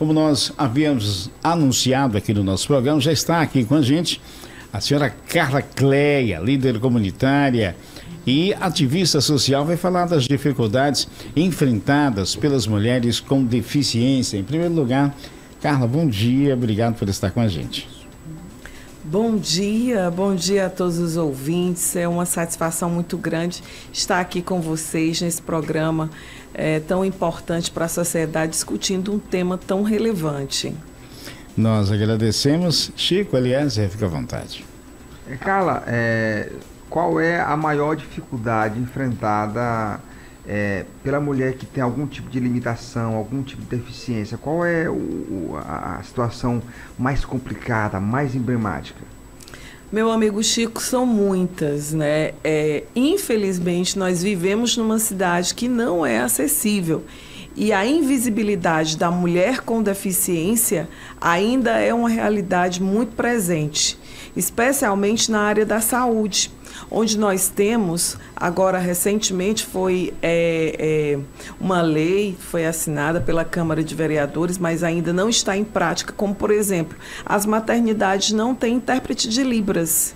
como nós havíamos anunciado aqui no nosso programa, já está aqui com a gente a senhora Carla Cleia, líder comunitária e ativista social, vai falar das dificuldades enfrentadas pelas mulheres com deficiência. Em primeiro lugar, Carla, bom dia, obrigado por estar com a gente. Bom dia a todos os ouvintes. É uma satisfação muito grande estar aqui com vocês nesse programa tão importante para a sociedade, discutindo um tema tão relevante. Nós agradecemos. Chico, Eliezer, fica à vontade. Carla, qual é a maior dificuldade enfrentada pela mulher que tem algum tipo de limitação, algum tipo de deficiência? Qual é a situação mais complicada, mais emblemática? Meu amigo Chico, são muitas, né? Infelizmente, nós vivemos numa cidade que não é acessível. E a invisibilidade da mulher com deficiência ainda é uma realidade muito presente, especialmente na área da saúde, onde nós temos, agora recentemente foi uma lei, foi assinada pela Câmara de Vereadores, mas ainda não está em prática, como por exemplo, as maternidades não têm intérprete de Libras.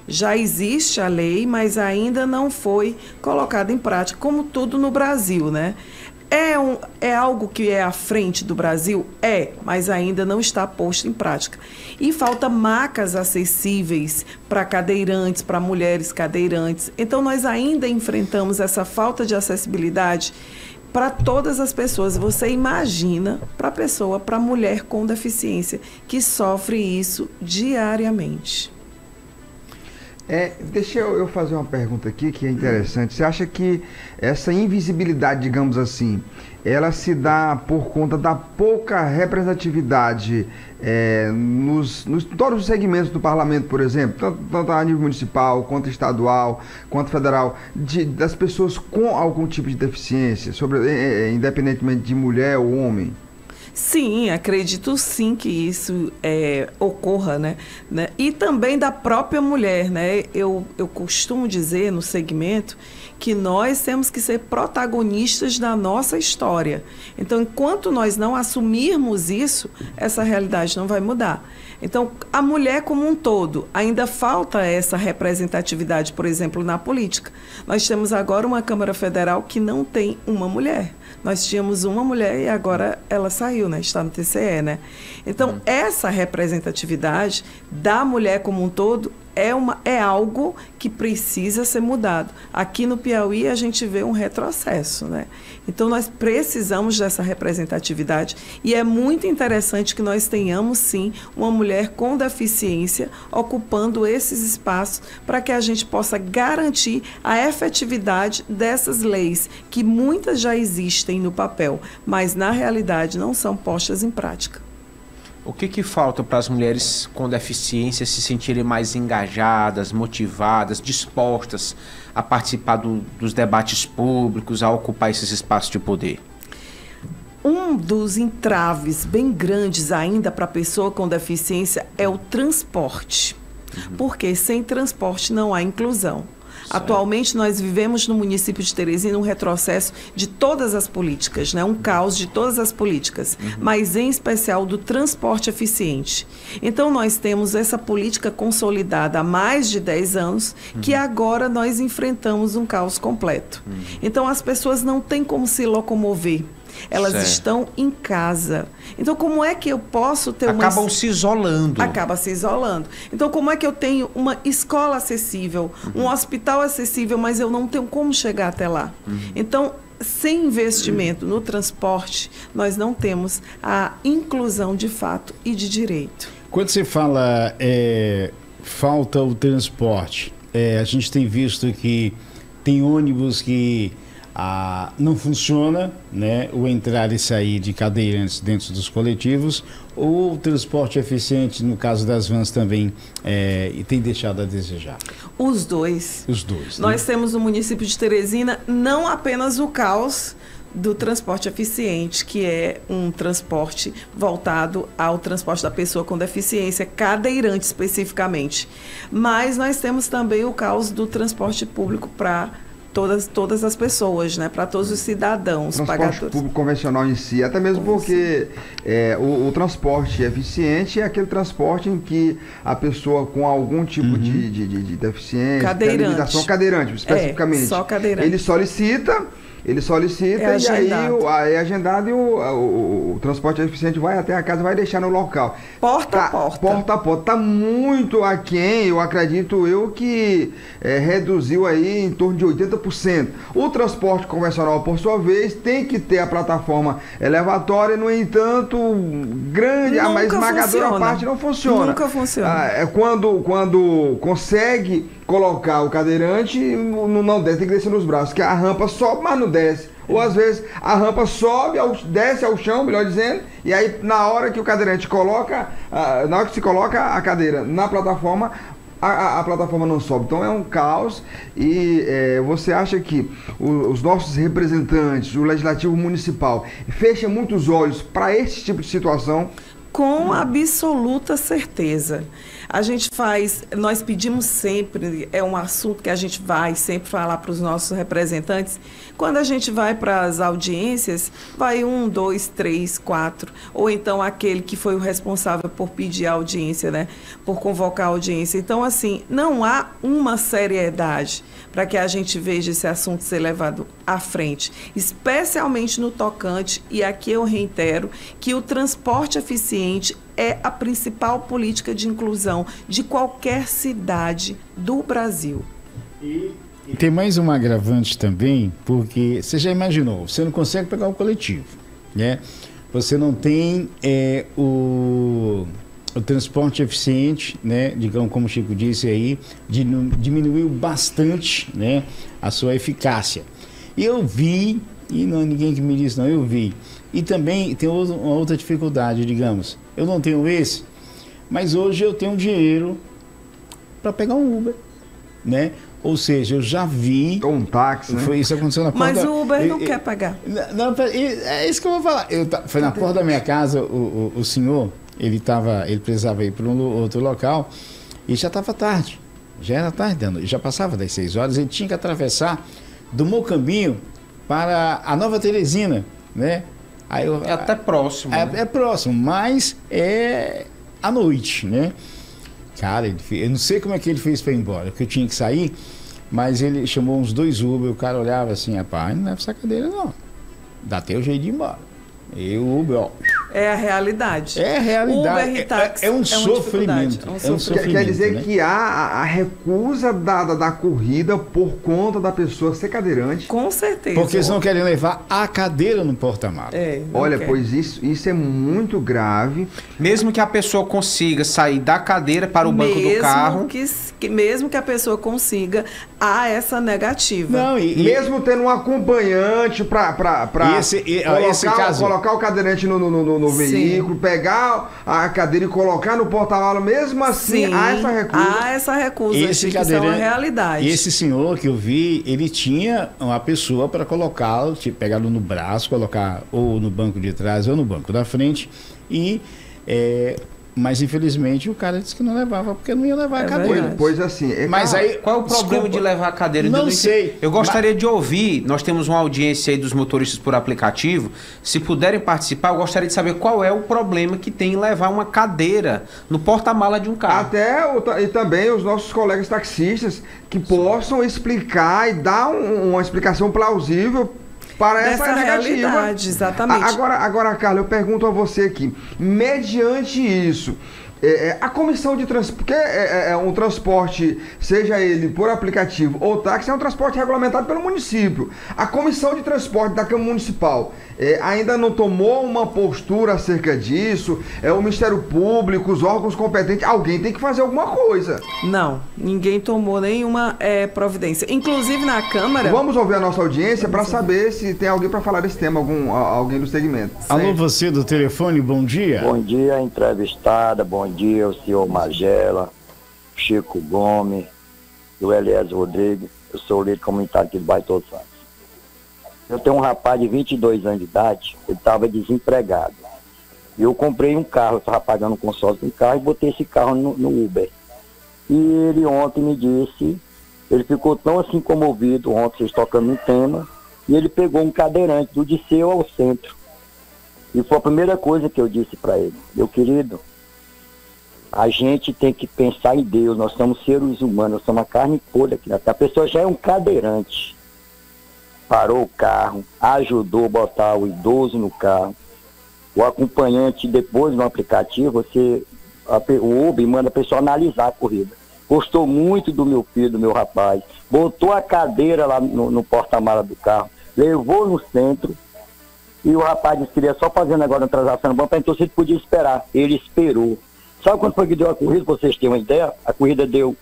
Já existe a lei, mas ainda não foi colocada em prática, como tudo no Brasil, né? É algo que é à frente do Brasil? Mas ainda não está posto em prática. E falta macas acessíveis para cadeirantes, para mulheres cadeirantes. Então, nós ainda enfrentamos essa falta de acessibilidade para todas as pessoas. Você imagina para a mulher com deficiência, que sofre isso diariamente. Deixa eu fazer uma pergunta aqui que é interessante. Você acha que essa invisibilidade, digamos assim, ela se dá por conta da pouca representatividade nos todos os segmentos do parlamento, por exemplo, tanto a nível municipal, quanto estadual, quanto federal, das pessoas com algum tipo de deficiência, independentemente de mulher ou homem? Sim, acredito sim que isso ocorra, né? E também da própria mulher, né? Eu costumo dizer no segmento que nós temos que ser protagonistas da nossa história. Então, enquanto nós não assumirmos isso, essa realidade não vai mudar. Então, a mulher como um todo, ainda falta essa representatividade, por exemplo, na política. Nós temos agora uma Câmara Federal que não tem uma mulher. Nós tínhamos uma mulher e agora ela saiu, né? Está no TCE, né? Então, essa representatividade da mulher como um todo é algo que precisa ser mudado. Aqui no Piauí a gente vê um retrocesso, né? Então nós precisamos dessa representatividade e é muito interessante que nós tenhamos sim uma mulher com deficiência ocupando esses espaços para que a gente possa garantir a efetividade dessas leis que muitas já existem no papel, mas na realidade não são postas em prática. O que falta para as mulheres com deficiência se sentirem mais engajadas, motivadas, dispostas a participar dos debates públicos, a ocupar esses espaços de poder? Um dos entraves bem grandes ainda para a pessoa com deficiência é o transporte. Porque sem transporte não há inclusão. Atualmente, nós vivemos no município de Teresina um retrocesso de todas as políticas, né? Um caos de todas as políticas, mas em especial do transporte eficiente. Então, nós temos essa política consolidada há mais de 10 anos, que agora nós enfrentamos um caos completo. Então, as pessoas não têm como se locomover. Elas estão em casa. Então, como é que eu posso ter Acabam se isolando. Acaba se isolando. Então, como é que eu tenho uma escola acessível, um hospital acessível, mas eu não tenho como chegar até lá? Então, sem investimento no transporte, nós não temos a inclusão de fato e de direito. Quando você fala falta o transporte, a gente tem visto que tem ônibus que não funciona, né, o entrar e sair de cadeirantes dentro dos coletivos, ou o transporte eficiente, no caso das vans também, tem deixado a desejar? Os dois. Os dois. Nós né? temos no município de Teresina não apenas o caos do transporte eficiente, que é um transporte voltado ao transporte da pessoa com deficiência, cadeirante especificamente, mas nós temos também o caos do transporte público para todas as pessoas, né? Para todos os cidadãos, transporte pagadores. público convencional em si, até mesmo porque o transporte eficiente é aquele transporte em que a pessoa com algum tipo de deficiência, cadeirante. limitação, cadeirante, especificamente, só cadeirante. ele solicita e aí é agendado e o transporte eficiente vai até a casa, vai deixar no local. Porta a porta. Porta a porta. Está muito aquém, eu acredito que reduziu aí em torno de 80%. O transporte convencional, por sua vez, tem que ter a plataforma elevatória, no entanto, a esmagadora parte não funciona. Nunca funciona. Quando consegue colocar o cadeirante, não desce, tem que descer nos braços, que a rampa sobe, mas não desce. Ou às vezes a rampa sobe, desce ao chão, melhor dizendo, e aí na hora que o cadeirante coloca, na hora que se coloca a cadeira na plataforma, a plataforma não sobe. Então é um caos. E você acha que os nossos representantes, o Legislativo Municipal, fecha muitos olhos para esse tipo de situação? Com absoluta certeza. Nós pedimos sempre, é um assunto que a gente vai sempre falar para os nossos representantes. Quando a gente vai para as audiências, vai 1, 2, 3, 4, ou então aquele que foi o responsável por pedir a audiência, né? Por convocar a audiência. Então, assim, não há uma seriedade para que a gente veja esse assunto ser levado à frente, especialmente no tocante, e aqui eu reitero, que o transporte eficiente é a principal política de inclusão de qualquer cidade do Brasil. E tem mais um agravante também, porque você já imaginou, você não consegue pegar o coletivo, né? Você não tem o transporte eficiente, né? Digamos, como o Chico disse aí, diminuiu bastante, né, a sua eficácia. E eu vi, e não ninguém que me disse não, eu vi. E também tem uma outra dificuldade, digamos. Eu não tenho esse, mas hoje eu tenho dinheiro para pegar um Uber, né? Ou seja, eu já vi... Ou um táxi, né? Isso aconteceu na porta... Mas o Uber não quer pagar. Não, é isso que eu vou falar. Foi na porta da minha casa, o senhor, ele precisava ir para um outro local e já estava tarde. Já era tarde, já passava das 6 horas, ele tinha que atravessar do Mocambinho para a Nova Teresina, né? Aí é até próximo. É próximo, mas é à noite, né? Cara, eu não sei como é que ele fez para ir embora, porque eu tinha que sair, mas ele chamou uns 2 Uber, o cara olhava assim, rapaz, não leva essa cadeira não, dá até o jeito de ir embora. E o Uber, ó... É a realidade. É a realidade. Uber e táxi é um sofrimento. Quer dizer, né? que há a recusa da corrida por conta da pessoa ser cadeirante. Com certeza. Porque eles não querem levar a cadeira no porta-malas. Olha, pois isso é muito grave. Mesmo que a pessoa consiga sair da cadeira para o banco do carro. Mesmo que a pessoa consiga, há essa negativa. Não, mesmo tendo um acompanhante para colocar o cadeirante no veículo, pegar a cadeira e colocar no porta-malas, mesmo assim, sim, há essa recusa. Há essa recusa, isso é uma realidade. E esse senhor que eu vi, ele tinha uma pessoa para colocá-lo, pegá-lo no braço, colocar ou no banco de trás ou no banco da frente, mas infelizmente o cara disse que não levava, porque não ia levar a cadeira. Pois assim... Mas aí, qual é o problema de levar a cadeira? Não sei. Eu gostaria de ouvir, nós temos uma audiência aí dos motoristas por aplicativo, se puderem participar, eu gostaria de saber qual é o problema que tem em levar uma cadeira no porta-mala de um carro. E também os nossos colegas taxistas que possam explicar e dar uma explicação plausível para essa negativa. Exatamente. Agora, Carla, eu pergunto a você aqui, mediante isso, a comissão de transporte, porque um transporte, seja ele por aplicativo ou táxi, é um transporte regulamentado pelo município. A comissão de transporte da Câmara Municipal ainda não tomou uma postura acerca disso? O Ministério Público, os órgãos competentes, alguém tem que fazer alguma coisa. Não, ninguém tomou nenhuma providência. Inclusive na Câmara... Vamos ouvir a nossa audiência para saber se tem alguém para falar desse tema, alguém do segmento. Certo. Alô, você do telefone, bom dia. Bom dia, entrevistada, bom dia, o senhor Magela, Chico Gomes, o Elias Rodrigues. Eu sou o líder comunitário aqui do bairro Todos Santos. Eu tenho um rapaz de 22 anos de idade, ele estava desempregado. E eu comprei um carro, eu estava pagando um consórcio de um carro e botei esse carro no Uber. E ele ontem me disse Ele ficou tão assim comovido ontem, vocês tocando um tema, e ele pegou um cadeirante do Disseu ao centro. E foi a primeira coisa que eu disse para ele: meu querido, a gente tem que pensar em Deus, nós somos seres humanos, nós somos uma carne podre aqui na terra. A pessoa já é um cadeirante. Parou o carro, ajudou a botar o idoso no carro. O acompanhante, depois no aplicativo, o Uber manda a pessoa analisar a corrida. Gostou muito do meu filho, do meu rapaz. Botou a cadeira lá no porta-mala do carro, levou no centro, e o rapaz disse que queria só fazer um negócio na transação no banco, então se ele podia esperar. Ele esperou. Sabe quanto foi que deu a corrida, pra vocês terem uma ideia? A corrida deu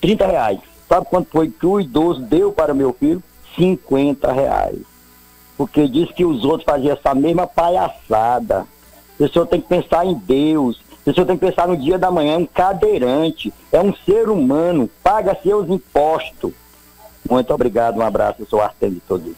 R$30. Sabe quanto foi que o idoso deu para meu filho? R$50. Porque disse que os outros faziam essa mesma palhaçada. A pessoa tem que pensar em Deus. A pessoa tem que pensar no dia da manhã. É um cadeirante, é um ser humano, paga seus impostos. Muito obrigado, um abraço, eu sou Artênio de todos.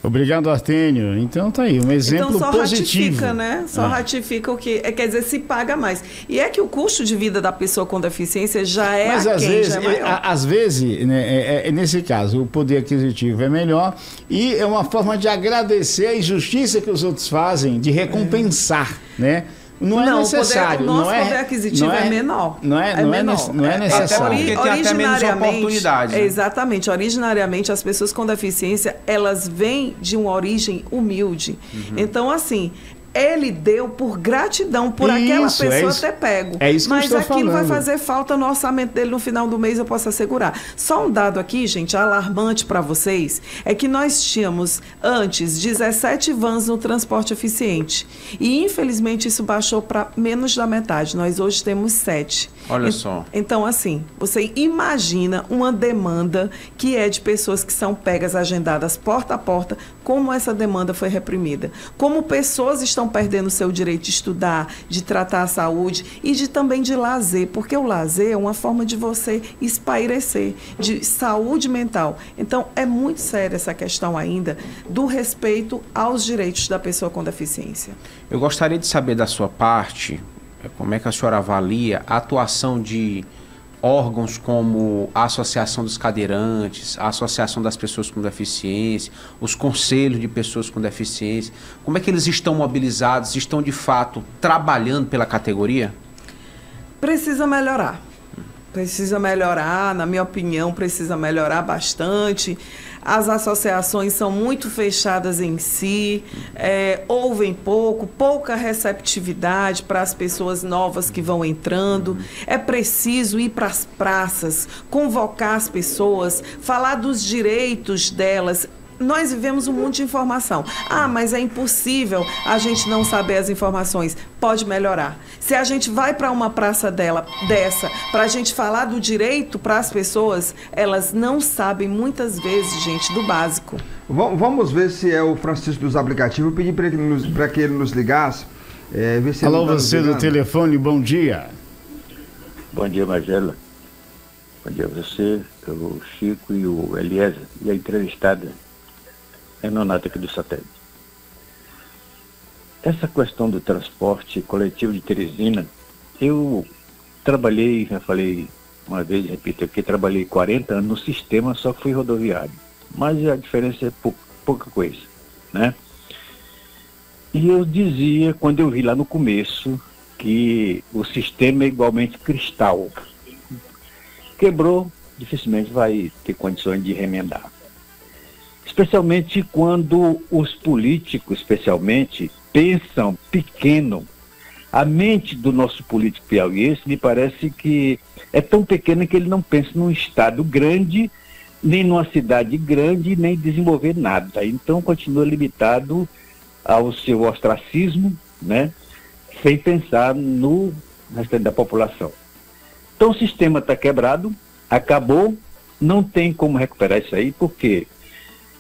Obrigado, Artênio. Então tá aí, um exemplo então, só positivo. Ratifica, né? Só ratifica o que quer dizer, se paga mais. E é que o custo de vida da pessoa com deficiência já é Mas às vezes, né, nesse caso, o poder aquisitivo é melhor e é uma forma de agradecer a injustiça que os outros fazem, de recompensar, né? Não é necessário. O nosso poder aquisitivo é menor. Não é necessário. Porque tem até menos oportunidades. Né? Exatamente. Originariamente, as pessoas com deficiência, elas vêm de uma origem humilde. Então, assim, ele deu por gratidão por aquela pessoa ter pego. É isso que mas eu estou aquilo falando. vai fazer falta no orçamento dele no final do mês, eu posso assegurar. Só um dado aqui, gente, alarmante para vocês, é que nós tínhamos antes 17 vans no transporte eficiente. E infelizmente isso baixou para menos da metade. Nós hoje temos 7. Olha só. Então, assim, você imagina uma demanda que é de pessoas que são pegas, agendadas porta a porta, como essa demanda foi reprimida. Como pessoas estão perdendo seu direito de estudar, de tratar a saúde e também de lazer, porque o lazer é uma forma de você espairecer, de saúde mental. Então, é muito séria essa questão ainda do respeito aos direitos da pessoa com deficiência. Eu gostaria de saber da sua parte, como é que a senhora avalia a atuação de órgãos como a Associação dos Cadeirantes, a Associação das Pessoas com Deficiência, os conselhos de pessoas com deficiência. Como é que eles estão mobilizados, estão de fato trabalhando pela categoria? Precisa melhorar. Precisa melhorar, na minha opinião, precisa melhorar bastante. As associações são muito fechadas em si, ouvem pouca receptividade para as pessoas novas que vão entrando. É preciso ir para as praças, convocar as pessoas, falar dos direitos delas. Nós vivemos um monte de informação. Mas é impossível a gente não saber as informações. Pode melhorar. Se a gente vai para uma praça dessa, para a gente falar do direito para as pessoas, elas não sabem muitas vezes, gente, do básico. Vamos ver se é o Francisco dos aplicativos. Eu pedi para que ele nos ligasse. Ver se alô, você do telefone, bom dia. Bom dia, Magela. Bom dia a você, o Chico e o Eliezer e a entrevistada. É Nonato aqui do Satélite. Essa questão do transporte coletivo de Teresina, eu trabalhei, já falei uma vez, repito aqui, trabalhei 40 anos no sistema, só que fui rodoviário. Mas a diferença é pouca coisa, né? E eu dizia, quando eu vi lá no começo, que o sistema é igualmente cristal. Quebrou, dificilmente vai ter condições de remendar. Especialmente quando os políticos, pensam pequeno. A mente do nosso político piauiense me parece que é tão pequena que ele não pensa num estado grande, nem numa cidade grande, nem desenvolver nada. Então continua limitado ao seu ostracismo, né? Sem pensar no restante da população. Então o sistema está quebrado, acabou, não tem como recuperar isso aí, porque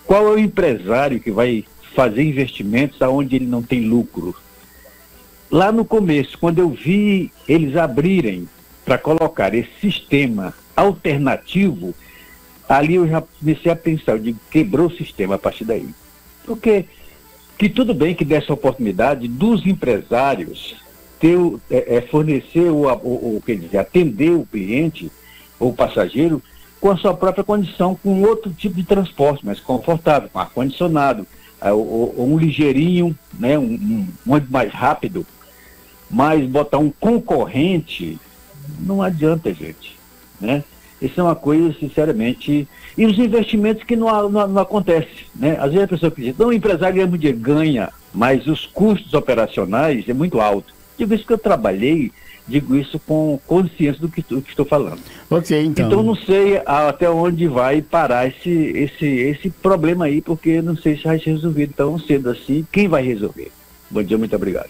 qual é o empresário que vai fazer investimentos aonde ele não tem lucro? Lá no começo, quando eu vi eles abrirem para colocar esse sistema alternativo, ali eu já comecei a pensar, eu digo, quebrou o sistema a partir daí. Porque que tudo bem que dessa oportunidade dos empresários fornecer, quer dizer, atender o cliente ou o passageiro com a sua própria condição, com outro tipo de transporte, mais confortável, com ar-condicionado, ou um ligeirinho, né, um ônibus mais rápido, mas botar um concorrente, não adianta, gente, né? Isso é uma coisa, sinceramente, e os investimentos que não acontecem, né? Às vezes a pessoa diz, não, o empresário ganha muito dinheiro, ganha, mas os custos operacionais é muito alto. Digo isso que eu trabalhei, digo isso com consciência do que estou falando. Ok, então. Então não sei até onde vai parar esse problema aí, porque não sei se vai ser resolvido tão cedo assim. Quem vai resolver? Bom dia, muito obrigado.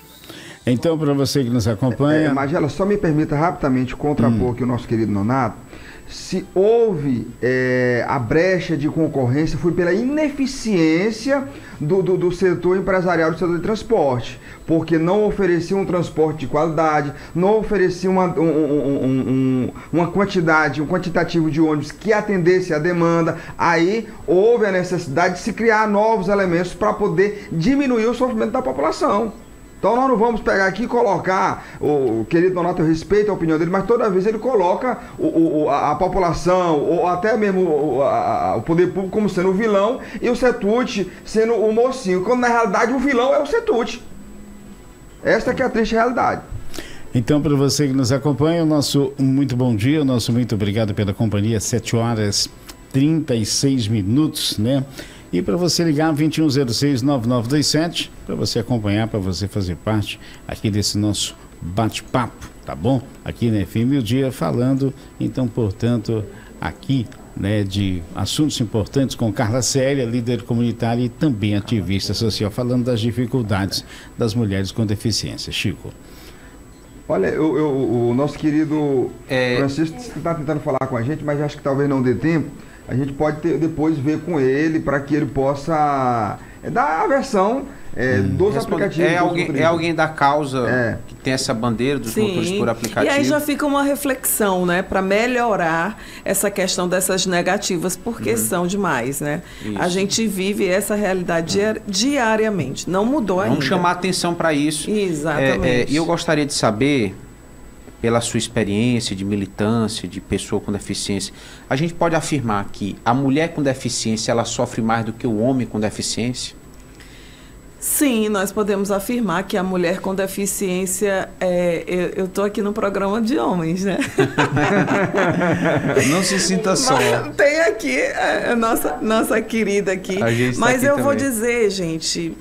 Então, para você que nos acompanha... Magela, só me permita rapidamente contrapor aqui o nosso querido Nonato. Se houve a brecha de concorrência, foi pela ineficiência do setor empresarial, do setor de transporte, porque não oferecia um transporte de qualidade, não oferecia uma quantidade, um quantitativo de ônibus que atendesse a demanda. Aí houve a necessidade de se criar novos elementos para poder diminuir o sofrimento da população. Então nós não vamos pegar aqui e colocar, o querido Nonato, eu respeito a opinião dele, mas toda vez ele coloca a população, ou até mesmo o poder público como sendo o vilão e o Setut sendo o mocinho, quando na realidade o vilão é o Setut. Esta que é a triste realidade. Então, para você que nos acompanha, o nosso muito bom dia, o nosso muito obrigado pela companhia, 7h36, né? E para você ligar 2106-9927, para você acompanhar, para você fazer parte aqui desse nosso bate-papo, tá bom? Aqui na FM o Dia, falando, então, portanto, aqui, né, de assuntos importantes com Carla Célia, líder comunitária e também ativista social, falando das dificuldades das mulheres com deficiência. Chico. Olha, o nosso querido Francisco está tentando falar com a gente, mas acho que talvez não dê tempo. A gente pode depois ver com ele para que ele possa dar a versão dos aplicativos. É alguém da causa que tem essa bandeira dos motores por aplicativo. E aí já fica uma reflexão, né, para melhorar essa questão dessas negativas, porque são demais, né? Isso. A gente vive essa realidade diariamente, não mudou ainda. Vamos chamar atenção para isso. Exatamente. E eu gostaria de saber, pela sua experiência de militância, de pessoa com deficiência, a gente pode afirmar que a mulher com deficiência, ela sofre mais do que o homem com deficiência? Sim, nós podemos afirmar que a mulher com deficiência, eu estou aqui no programa de homens, né? Não se sinta só. Tem aqui a nossa querida aqui. Mas eu vou dizer, gente,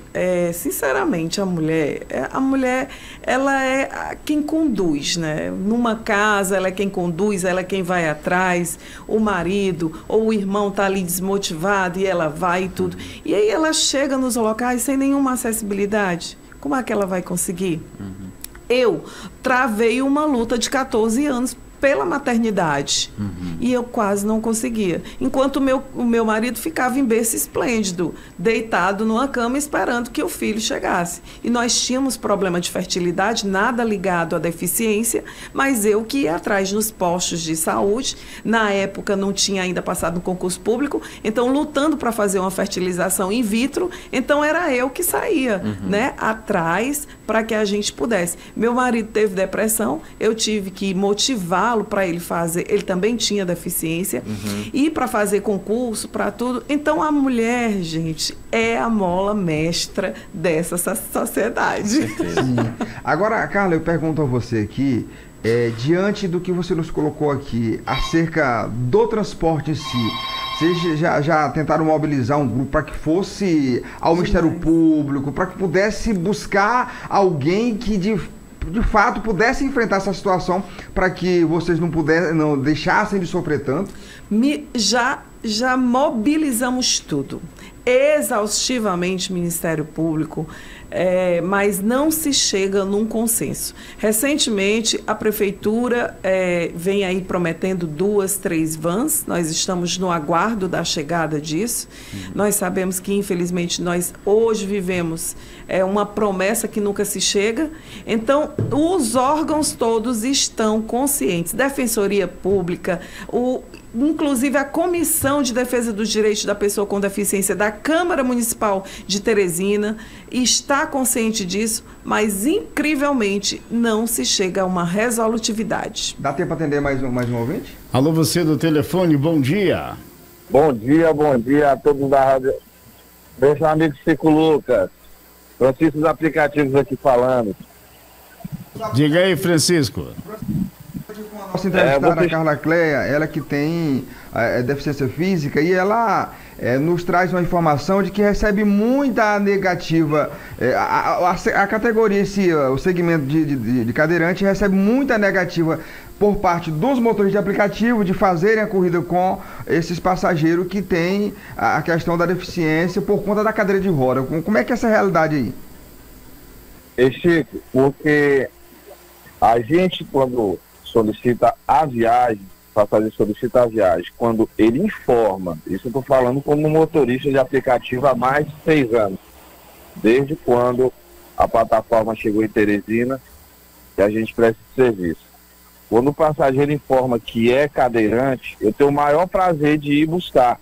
sinceramente, a mulher, ela é quem conduz, né? Numa casa, ela é quem conduz, ela é quem vai atrás, o marido ou o irmão está ali desmotivado e ela vai e tudo. E aí ela chega nos locais sem nenhuma acessibilidade. Como é que ela vai conseguir? Eu travei uma luta de 14 anos pela maternidade. E eu quase não conseguia. Enquanto o meu marido ficava em berço esplêndido, deitado numa cama esperando que o filho chegasse. E nós tínhamos problema de fertilidade, nada ligado à deficiência, mas eu que ia atrás nos postos de saúde. Na época não tinha ainda passado no concurso público, então lutando para fazer uma fertilização in vitro, então era eu que saía, né, atrás para que a gente pudesse. Meu marido teve depressão, eu tive que motivá-lo para ele fazer, ele também tinha deficiência, e para fazer concurso, para tudo. Então a mulher, gente, é a mola mestra dessa sociedade. Agora, Carla, eu pergunto a você aqui, diante do que você nos colocou aqui, acerca do transporte em si, vocês já tentaram mobilizar um grupo para que fosse ao Ministério Público, para que pudesse buscar alguém que de fato pudesse enfrentar essa situação, para que vocês não deixassem de sofrer tanto? Já mobilizamos tudo, exaustivamente, Ministério Público, mas não se chega num consenso. Recentemente, a Prefeitura vem aí prometendo 2, 3 vans, nós estamos no aguardo da chegada disso. Nós sabemos que, infelizmente, nós hoje vivemos uma promessa que nunca se chega. Então, os órgãos todos estão conscientes, Defensoria Pública, inclusive a Comissão de Defesa dos Direitos da Pessoa com Deficiência da Câmara Municipal de Teresina está consciente disso, mas incrivelmente não se chega a uma resolutividade. Dá tempo para atender mais um ouvinte? Alô, você do telefone, bom dia. Bom dia a todos da rádio. Meu amigo Chico Lucas, Francisco dos Aplicativos aqui falando. Diga aí, Francisco. Nossa entrevistada, a Carla Cleia, ela que tem deficiência física, e ela nos traz uma informação de que recebe muita negativa. A categoria, o segmento de cadeirante, recebe muita negativa por parte dos motores de aplicativo de fazerem a corrida com esses passageiros que têm a questão da deficiência por conta da cadeira de roda. Como é que é essa realidade aí? Chico, porque a gente, quando solicita a viagem, passageiro solicita a viagem, quando ele informa, isso eu estou falando como motorista de aplicativo há mais de 6 anos, desde quando a plataforma chegou em Teresina e a gente presta esse serviço. Quando o passageiro informa que é cadeirante, eu tenho o maior prazer de ir buscar.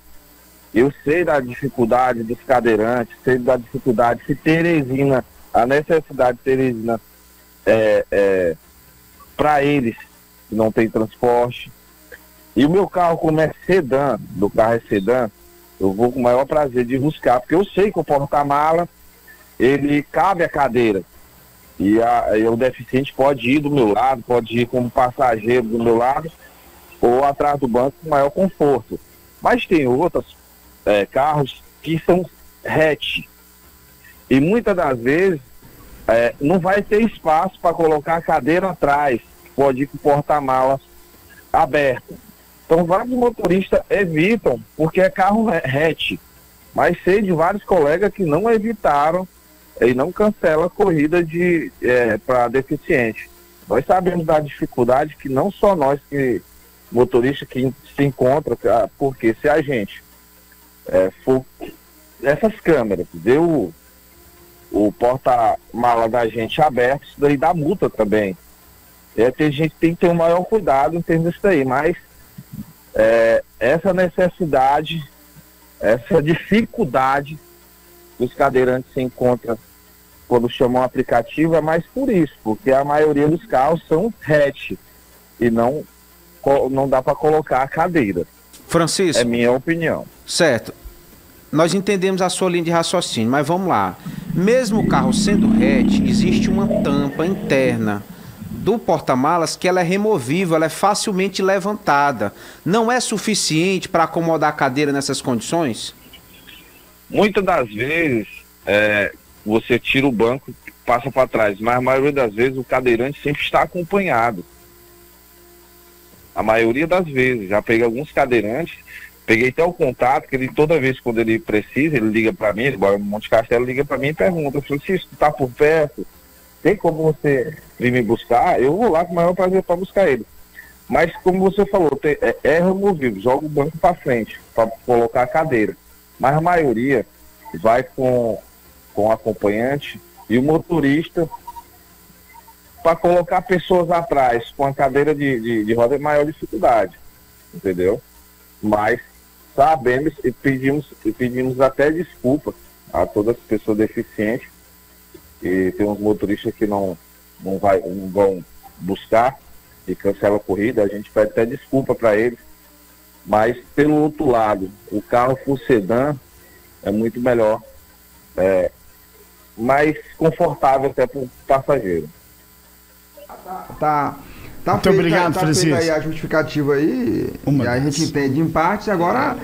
Eu sei da dificuldade dos cadeirantes, sei da dificuldade se Teresina, a necessidade de Teresina para eles que não tem transporte. E o meu carro, como é sedã, do carro é sedã, eu vou com o maior prazer de buscar, porque eu sei que o porta-mala, ele cabe a cadeira. E o deficiente pode ir do meu lado, pode ir como passageiro do meu lado, ou atrás do banco com maior conforto. Mas tem outros carros que são hatch. E muitas das vezes não vai ter espaço para colocar a cadeira atrás, pode ir com o porta-malas aberto. Então vários motoristas evitam, porque é carro hatch. Mas sei de vários colegas que não evitaram e não cancela a corrida para deficiente. Nós sabemos da dificuldade que não só nós, que motorista que se encontra, porque se a gente for essas câmeras, deu o porta-mala da gente aberto, isso daí dá multa também. A gente tem que ter um maior cuidado em termos disso aí, mas essa necessidade, essa dificuldade que os cadeirantes se encontram quando chamam o aplicativo é mais por isso, porque a maioria dos carros são hatch e não dá para colocar a cadeira. Francisco. É minha opinião. Certo. Nós entendemos a sua linha de raciocínio, mas vamos lá. Mesmo o carro sendo hatch, existe uma tampa interna do porta-malas que ela é removível, ela é facilmente levantada. Não é suficiente para acomodar a cadeira nessas condições? Muitas das vezes você tira o banco e passa para trás, mas a maioria das vezes o cadeirante sempre está acompanhado. A maioria das vezes. Já peguei alguns cadeirantes, peguei até o contato, que ele toda vez quando ele precisa, ele liga para mim, ele mora no Monte Castelo, liga para mim e pergunta: Francisco, tá por perto? Tem como você vir me buscar? Eu vou lá com o maior prazer para buscar ele. Mas como você falou, é removível, joga o banco para frente para colocar a cadeira. Mas a maioria vai com o acompanhante e o motorista para colocar pessoas atrás com a cadeira de roda é maior dificuldade, entendeu? Mas sabemos e pedimos até desculpa a todas as pessoas deficientes, e tem uns motoristas que não vão buscar e cancelam a corrida, a gente pede até desculpa para eles, mas pelo outro lado, o carro full sedã é muito melhor, mais confortável até para o passageiro. Muito obrigado, Francisco. Feita aí a justificativa aí, e a gente entende em partes. Agora,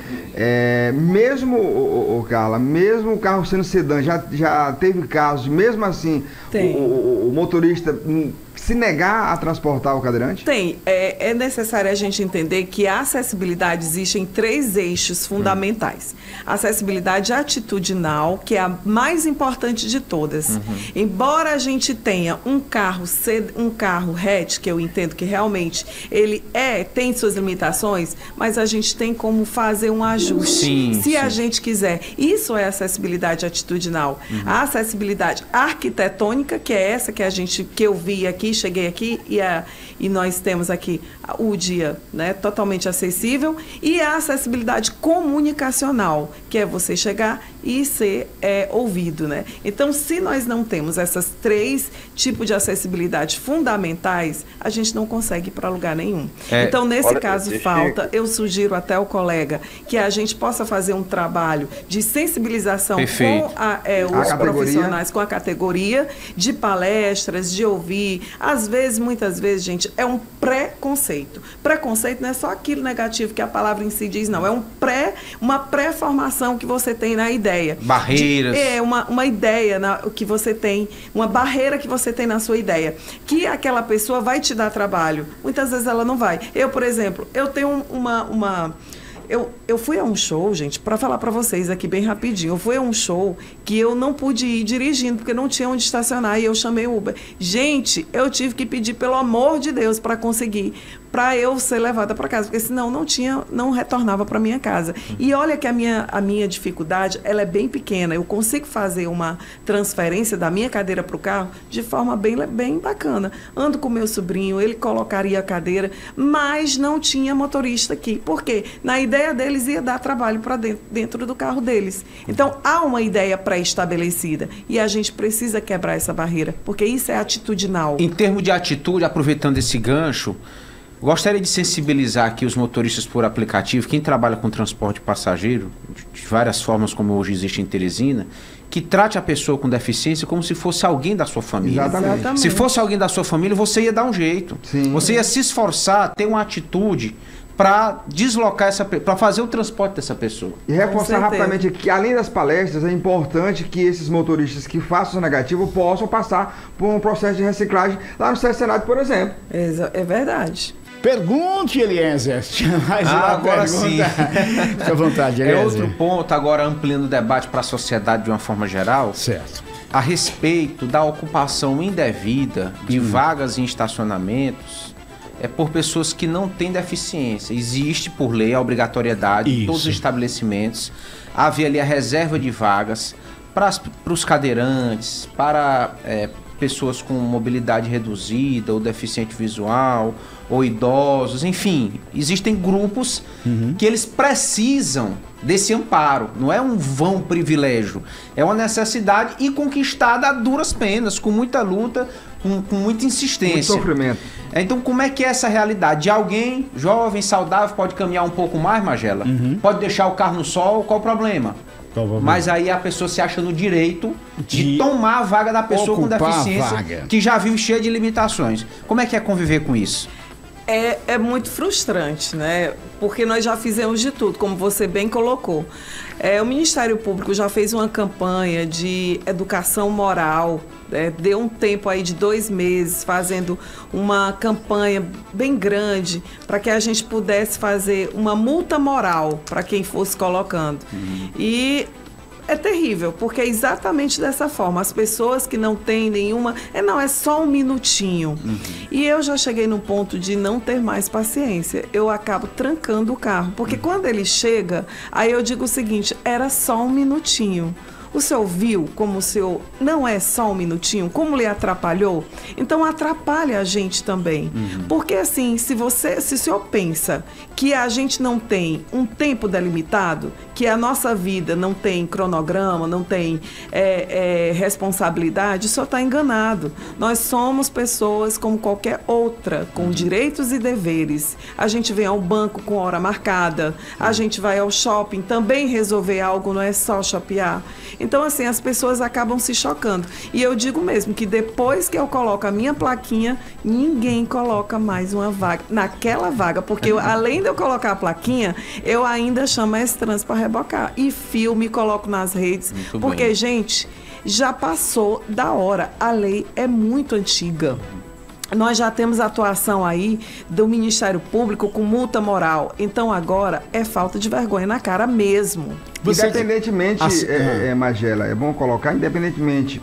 mesmo, Carla, mesmo o carro sendo sedã, já teve casos, mesmo assim, o motorista se negar a transportar o cadeirante? Tem. É necessário a gente entender que a acessibilidade existe em 3 eixos fundamentais. A acessibilidade atitudinal, que é a mais importante de todas. Embora a gente tenha um carro hatch, que eu entendo que realmente ele tem suas limitações, mas a gente tem como fazer um ajuste, se a gente quiser. Isso é acessibilidade atitudinal. A acessibilidade arquitetônica, que é essa que eu vi aqui, cheguei aqui e nós temos aqui o dia, né, totalmente acessível, e a acessibilidade comunicacional, que é você chegar e ser ouvido, né? Então, se nós não temos essas 3 tipos de acessibilidade fundamentais, a gente não consegue ir para lugar nenhum. Então, nesse caso, eu sugiro até ao colega que a gente possa fazer um trabalho de sensibilização com os profissionais, com a categoria, de palestras, de ouvir. Às vezes, muitas vezes, gente, é um preconceito. Preconceito não é só aquilo negativo que a palavra em si diz, não. É uma pré-formação que você tem na ideia. Barreiras. Uma ideia que você tem, uma barreira que você tem na sua ideia. Que aquela pessoa vai te dar trabalho. Muitas vezes ela não vai. Eu, por exemplo, eu tenho eu fui a um show, gente, para falar para vocês aqui bem rapidinho. Eu fui a um show que eu não pude ir dirigindo, porque não tinha onde estacionar, e eu chamei o Uber. Gente, eu tive que pedir, pelo amor de Deus, para conseguir, para eu ser levada para casa, porque senão não retornava para minha casa. E olha que a minha dificuldade, ela é bem pequena. Eu consigo fazer uma transferência da minha cadeira para o carro de forma bem bacana. Ando com meu sobrinho, ele colocaria a cadeira, mas não tinha motorista aqui. Por quê? Na ideia deles ia dar trabalho para dentro do carro deles. Então, há uma ideia pré-estabelecida e a gente precisa quebrar essa barreira, porque isso é atitudinal. Em termos de atitude, aproveitando esse gancho, gostaria de sensibilizar aqui os motoristas por aplicativo, quem trabalha com transporte passageiro, de várias formas como hoje existe em Teresina, que trate a pessoa com deficiência como se fosse alguém da sua família. Exatamente. Se fosse alguém da sua família, você ia dar um jeito. Sim. Você ia se esforçar, ter uma atitude para deslocar para fazer o transporte dessa pessoa. E reforçar rapidamente que, além das palestras, é importante que esses motoristas que façam o negativo possam passar por um processo de reciclagem lá no Senado, por exemplo. É verdade. Pergunte, Eliezer. Mais uma agora pergunta. sim. Fique à vontade, Eliezer. É outro ponto, agora ampliando o debate para a sociedade de uma forma geral. Certo. A respeito da ocupação indevida de vagas em estacionamentos por pessoas que não têm deficiência. Existe, por lei, a obrigatoriedade de todos os estabelecimentos haver ali a reserva de vagas para os cadeirantes, para pessoas com mobilidade reduzida ou deficiente visual ou idosos, enfim, existem grupos que eles precisam desse amparo, não é um vão privilégio, é uma necessidade e conquistada a duras penas, com muita luta, com muita insistência. Muito sofrimento. Então, como é que é essa realidade? De alguém jovem, saudável, pode caminhar um pouco mais, Magela? Pode deixar o carro no sol, qual o problema? Mas aí a pessoa se acha no direito de tomar a vaga da pessoa com deficiência, que já vive cheia de limitações. Como é que é conviver com isso? É muito frustrante, né? Porque nós já fizemos de tudo, como você bem colocou. O Ministério Público já fez uma campanha de educação moral, deu um tempo aí de 2 meses fazendo uma campanha bem grande para que a gente pudesse fazer uma multa moral para quem fosse colocando. E é terrível, porque é exatamente dessa forma. As pessoas que não têm nenhuma... é só um minutinho. E eu já cheguei num ponto de não ter mais paciência. Eu acabo trancando o carro. Porque quando ele chega, aí eu digo o seguinte, era só um minutinho. O senhor viu como o senhor não é só um minutinho, como lhe atrapalhou? Então atrapalha a gente também. Porque assim, se o senhor pensa que a gente não tem um tempo delimitado, que a nossa vida não tem cronograma, não tem responsabilidade, o senhor está enganado. Nós somos pessoas como qualquer outra, com direitos e deveres. A gente vem ao banco com hora marcada, a gente vai ao shopping também resolver algo, não é só shopear. Então, assim, as pessoas acabam se chocando. E eu digo mesmo que depois que eu coloco a minha plaquinha, ninguém coloca mais uma vaga naquela vaga. Porque além de eu colocar a plaquinha, eu ainda chamo a S-Trans para rebocar. E filme, coloco nas redes. Muito porque, bem. gente, já passou da hora. A lei é muito antiga. Nós já temos atuação aí do Ministério Público com multa moral. Então agora é falta de vergonha na cara mesmo. Independentemente, Magela, é bom colocar, independentemente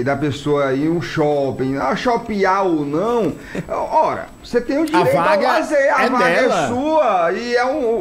da pessoa ir em um shopping, shopping ou não, ora, você tem o direito a fazer, a vaga é sua, e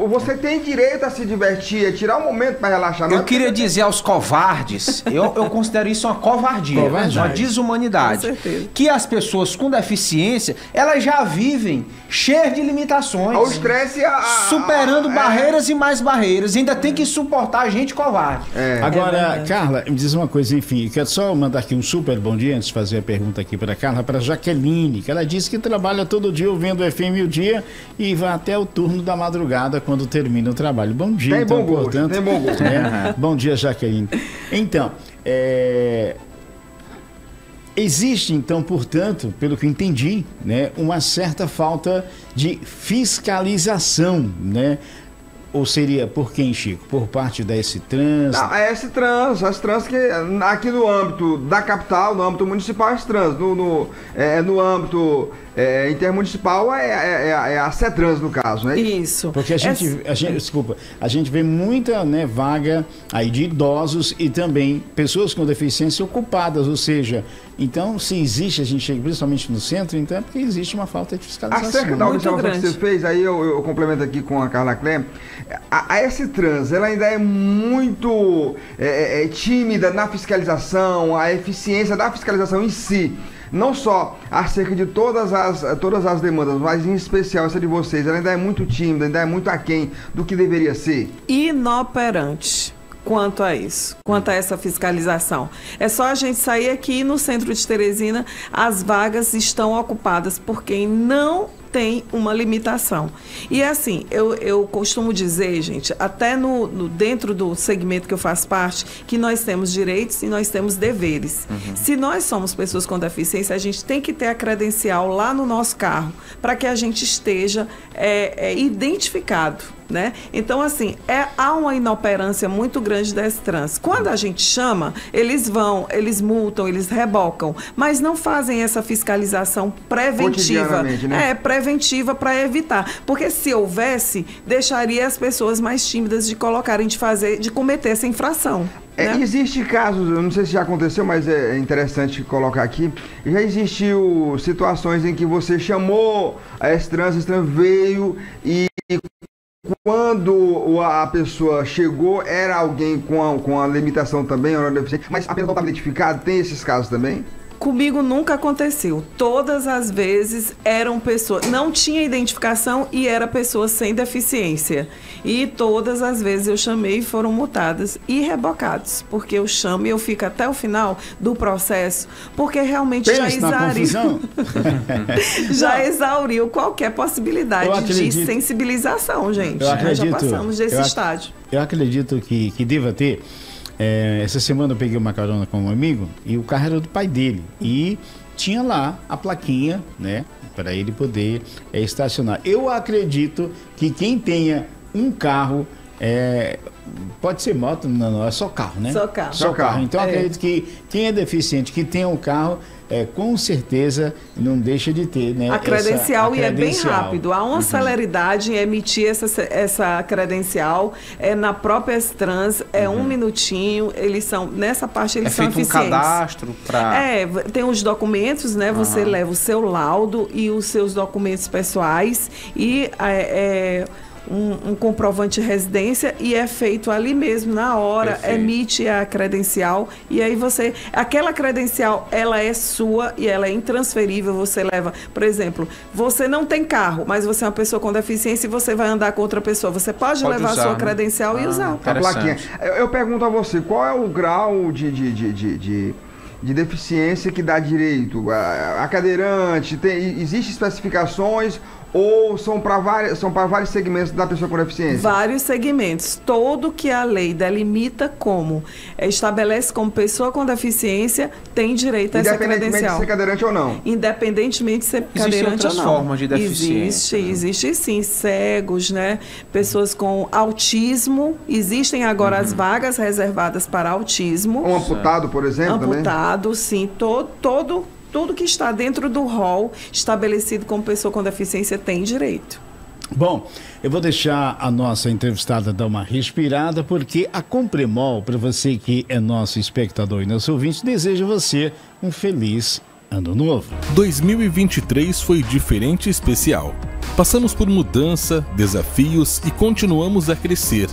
você tem direito a se divertir, a tirar um momento para relaxar. Eu queria dizer aos covardes, eu considero isso uma covardia, uma desumanidade, com certeza, que as pessoas com deficiência, elas já vivem cheias de limitações, o estresse, superando barreiras e mais barreiras, ainda tem que suportar gente covarde. Agora, Carla, me diz uma coisa, enfim, quero só mandar aqui um super bom dia, antes de fazer a pergunta aqui para Carla, para Jaqueline, que ela disse que trabalha todo dia ouvindo o FM o dia e vai até o turno da madrugada quando termina o trabalho. Bom dia, tem então, bom gosto, portanto. Tem bom gosto. Bom dia, Jaqueline. Então, existe, então, portanto, pelo que eu entendi, né, uma certa falta de fiscalização, né? Ou seria por quem, Chico? Por parte da S-Trans? Não, a S-Trans que aqui no âmbito da capital, no âmbito municipal, a S-Trans, no âmbito intermunicipal é a CETRANS, no caso, né? Isso. Porque a gente vê muita, né, vaga aí de idosos e também pessoas com deficiência ocupadas, ou seja, então se existe, a gente chega principalmente no centro, então é porque existe uma falta de fiscalização. Acerca da observação que você fez, aí eu complemento aqui com a Carla Clem, a S-Trans, ela ainda é muito tímida na fiscalização, a eficiência da fiscalização em si. Não só acerca de todas as demandas, mas em especial essa de vocês, ela ainda é muito tímida, ainda é muito aquém do que deveria ser. Inoperante quanto a isso, quanto a essa fiscalização. É só a gente sair aqui no centro de Teresina, as vagas estão ocupadas por quem não tem uma limitação. E assim, eu costumo dizer, gente, até dentro do segmento que eu faço parte, que nós temos direitos e nós temos deveres. Se nós somos pessoas com deficiência, a gente tem que ter a credencial lá no nosso carro, para que a gente esteja identificado, né? Então, assim, há uma inoperância muito grande da S-Trans. Quando a gente chama, eles vão, eles multam, eles rebocam, mas não fazem essa fiscalização preventiva. Né? Preventiva para evitar. Porque se houvesse, deixaria as pessoas mais tímidas de cometer essa infração. Né? Existe casos, eu não sei se já aconteceu, mas é interessante colocar aqui, já existiu situações em que você chamou a S-Trans veio e quando a pessoa chegou, era alguém com a limitação também, mas a pessoa não estava identificada, tem esses casos também? Comigo nunca aconteceu. Todas as vezes eram pessoas, não tinha identificação e era pessoas sem deficiência. E todas as vezes eu chamei e foram multadas e rebocados. Porque eu chamo e eu fico até o final do processo, porque realmente já exauriu qualquer possibilidade de sensibilização, gente. Nós já passamos desse estágio. Eu acredito que deva ter. Essa semana eu peguei uma carona com um amigo e o carro era do pai dele e tinha lá a plaquinha, né, para ele poder estacionar. Eu acredito que quem tenha um carro, pode ser moto, não, é só carro, né? Só carro. Então eu acredito que quem é deficiente, que tenha um carro, com certeza não deixa de ter, né? A credencial, e é bem rápido. Há uma celeridade em emitir essa credencial. Na própria S-Trans, 1 minutinho. Eles são, nessa parte, eles são eficientes. É feito um cadastro para... tem os documentos, né? Você leva o seu laudo e os seus documentos pessoais e um comprovante de residência e é feito ali mesmo, na hora. Perfeito. Emite a credencial e aí aquela credencial, ela é sua e ela é intransferível. Você leva, por exemplo, você não tem carro, mas você é uma pessoa com deficiência e você vai andar com outra pessoa. Você pode levar usar, a sua credencial e usar. A plaquinha. Eu pergunto a você, qual é o grau de deficiência que dá direito? A cadeirante, existem especificações ou são para vários segmentos da pessoa com deficiência? Vários segmentos. Todo que a lei delimita como estabelece como pessoa com deficiência tem direito a essa credencial. Independentemente de ser cadeirante ou não? Independentemente de ser cadeirante ou não. Existem outras formas de deficiência? Existe sim. Cegos, né? Pessoas com autismo. Existem agora as vagas reservadas para autismo. Um amputado, por exemplo, amputado, sim. Tudo que está dentro do rol estabelecido como pessoa com deficiência tem direito. Bom, eu vou deixar a nossa entrevistada dar uma respirada, porque a Compremol, para você que é nosso espectador e nosso ouvinte, deseja você um feliz Ano Novo. 2023 foi diferente e especial. Passamos por mudança, desafios e continuamos a crescer.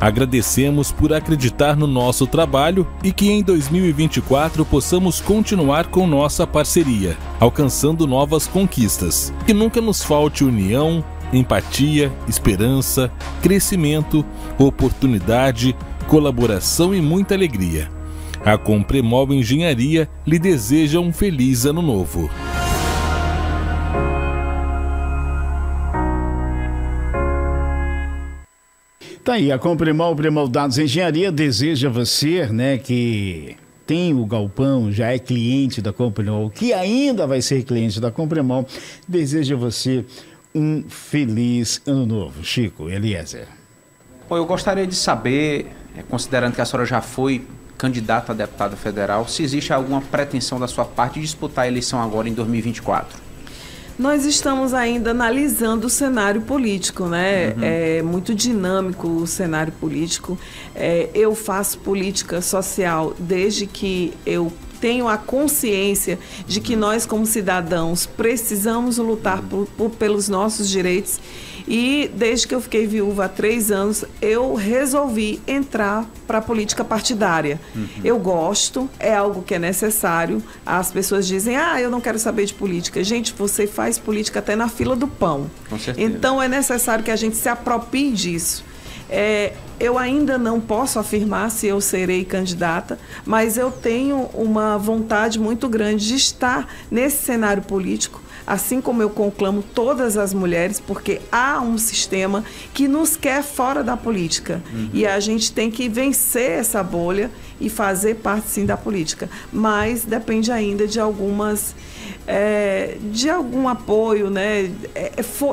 Agradecemos por acreditar no nosso trabalho e que em 2024 possamos continuar com nossa parceria, alcançando novas conquistas. Que nunca nos falte união, empatia, esperança, crescimento, oportunidade, colaboração e muita alegria. A Compremol Engenharia lhe deseja um feliz Ano Novo. Tá aí, a Compremol Premoldados Engenharia deseja você, né, que tem o galpão, já é cliente da Compremol, que ainda vai ser cliente da Compremol, deseja você um feliz Ano Novo. Chico, Eliezer. Bom, eu gostaria de saber, considerando que a senhora já foi candidata a deputada federal, se existe alguma pretensão da sua parte de disputar a eleição agora em 2024. Nós estamos ainda analisando o cenário político, né? É muito dinâmico o cenário político. Eu faço política social desde que eu tenho a consciência de que nós, como cidadãos, precisamos lutar pelos nossos direitos. E desde que eu fiquei viúva há 3 anos, eu resolvi entrar para a política partidária. Eu gosto, é algo que é necessário. As pessoas dizem, eu não quero saber de política. Gente, você faz política até na fila do pão. Com certeza. Então é necessário que a gente se aproprie disso. Eu ainda não posso afirmar se eu serei candidata, mas eu tenho uma vontade muito grande de estar nesse cenário político, assim como eu conclamo todas as mulheres, porque há um sistema que nos quer fora da política. E a gente tem que vencer essa bolha e fazer parte, sim, da política. Mas depende ainda de de algum apoio, né?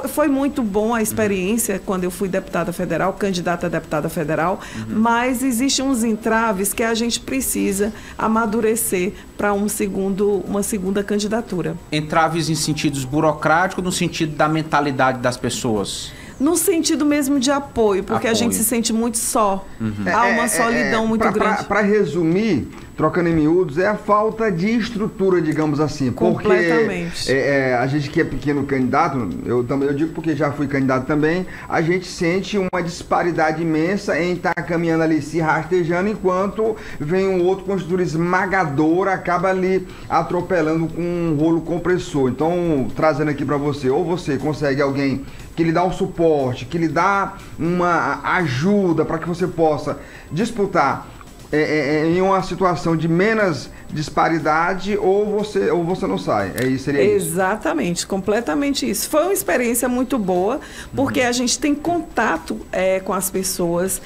Foi muito bom a experiência quando eu fui deputada federal, candidata a deputada federal, mas existem uns entraves que a gente precisa amadurecer para uma segunda candidatura. Entraves em sentidos burocráticos, no sentido da mentalidade das pessoas? No sentido mesmo de apoio, porque a gente se sente muito só. Há uma solidão muito grande. Para resumir, trocando em miúdos, é a falta de estrutura, digamos assim. Completamente. Porque a gente que é pequeno candidato, eu digo porque já fui candidato também, a gente sente uma disparidade imensa em estar caminhando ali, se rastejando, enquanto vem um outro com estrutura esmagadora, acaba ali atropelando com um rolo compressor. Então, trazendo aqui para você, ou você consegue alguém que lhe dá um suporte, que lhe dá uma ajuda para que você possa disputar em uma situação de menos disparidade, ou você não sai. Seria isso? Exatamente, completamente isso. Foi uma experiência muito boa, porque a gente tem contato com as pessoas.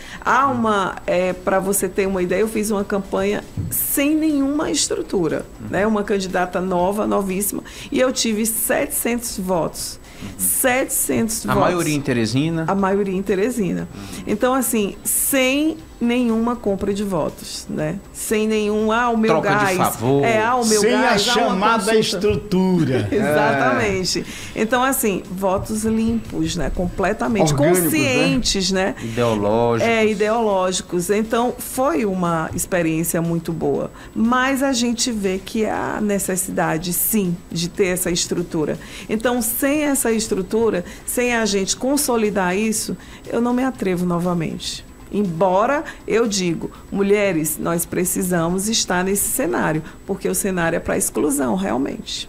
Para você ter uma ideia, eu fiz uma campanha sem nenhuma estrutura, né? Uma candidata novíssima, e eu tive 700 votos. 700 votos. A maioria em Teresina? A maioria em Teresina. Então, assim, sem nenhuma compra de votos, né? Sem nenhum, o meu troca gás. De favor. O meu sem gás. Sem a chamada estrutura. Exatamente. Então, assim, votos limpos, né? Completamente orgânicos, conscientes, né? Ideológicos. Ideológicos. Então, foi uma experiência muito boa. Mas a gente vê que há necessidade, sim, de ter essa estrutura. Então, sem essa estrutura, sem a gente consolidar isso, eu não me atrevo novamente. Embora eu digo, mulheres, nós precisamos estar nesse cenário, porque o cenário é para exclusão, realmente.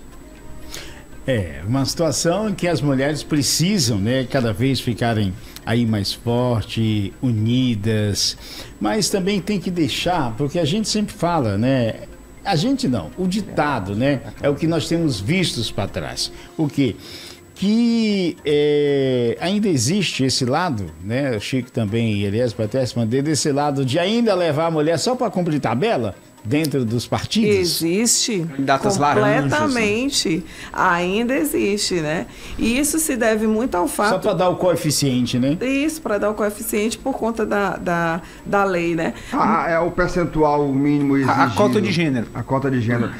Uma situação em que as mulheres precisam, né, cada vez ficarem aí mais fortes, unidas, mas também tem que deixar, porque a gente sempre fala, né, a gente não, o ditado, né, é o que nós temos vistos para trás. O quê? Que ainda existe esse lado, né? O Chico também e Elias Patrícia mandei desse lado de ainda levar a mulher só para cumprir tabela dentro dos partidos. Existe, Datas completamente, laranjas, né? Ainda existe, né? E isso se deve muito ao fato... Só para dar o coeficiente, né? Isso, para dar o coeficiente por conta da lei, né? É o percentual mínimo exigido. A cota de gênero. A cota de gênero.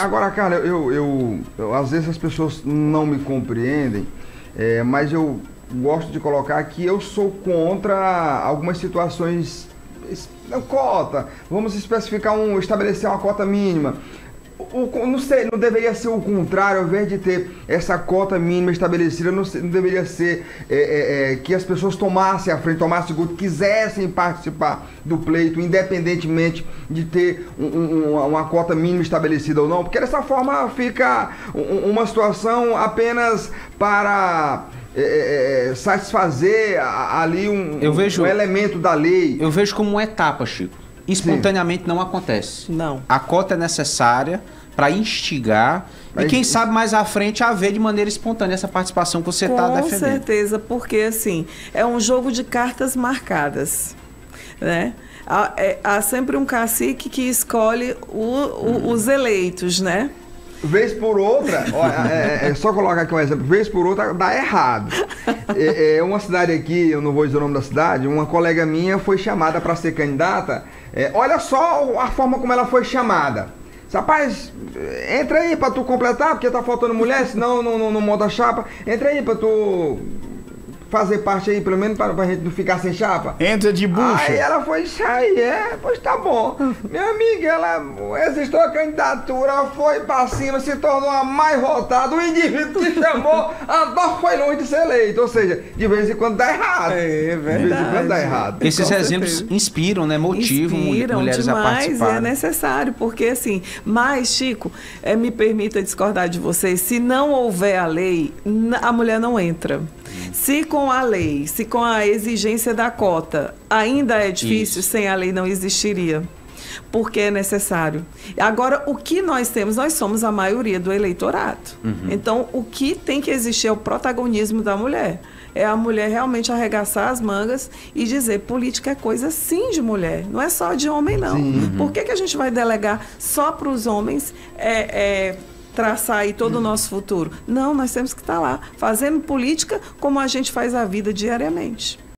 Agora, Carla, eu às vezes as pessoas não me compreendem, mas eu gosto de colocar que eu sou contra algumas situações. Cota, vamos especificar estabelecer uma cota mínima. Não sei, não deveria ser o contrário, ao invés de ter essa cota mínima estabelecida, não deveria ser que as pessoas tomassem a frente, tomassem gosto, quisessem participar do pleito, independentemente de ter uma cota mínima estabelecida ou não, porque dessa forma fica uma situação apenas para satisfazer ali um elemento da lei. Eu vejo como uma etapa, Chico. Espontaneamente não acontece. Não. A cota é necessária para instigar e quem sabe mais à frente haver de maneira espontânea essa participação que você está defendendo. Com certeza, porque assim, é um jogo de cartas marcadas, né? Há sempre um cacique que escolhe os eleitos, né? Vez por outra, só colocar aqui um exemplo, vez por outra dá errado. Uma cidade aqui, eu não vou dizer o nome da cidade, uma colega minha foi chamada para ser candidata. Olha só a forma como ela foi chamada. Rapaz, entra aí para tu completar, porque tá faltando mulher, senão não monta chapa. Entra aí para tu fazer parte aí, pelo menos pra gente não ficar sem chapa. Entra de bucha. Aí ela foi sair, pois tá bom. Minha amiga, ela existiu a candidatura, foi pra cima, se tornou a mais votada, o indivíduo que chamou, andou, foi longe de ser eleito. Ou seja, de vez em quando dá errado. É verdade. De vez em quando dá errado. Esses exemplos inspiram, né? Motivam mulheres demais, a participar. É necessário, porque assim, mas, Chico, me permita discordar de vocês, se não houver a lei, a mulher não entra. Se com a lei, se com a exigência da cota ainda é difícil, sem a lei não existiria. Porque é necessário. Agora, o que nós temos? Nós somos a maioria do eleitorado. Então, o que tem que existir é o protagonismo da mulher. É a mulher realmente arregaçar as mangas e dizer, política é coisa sim de mulher, não é só de homem não. Por que a gente vai delegar só para os homens traçar aí todo o nosso futuro? Não, nós temos que estar lá, fazendo política como a gente faz a vida diariamente.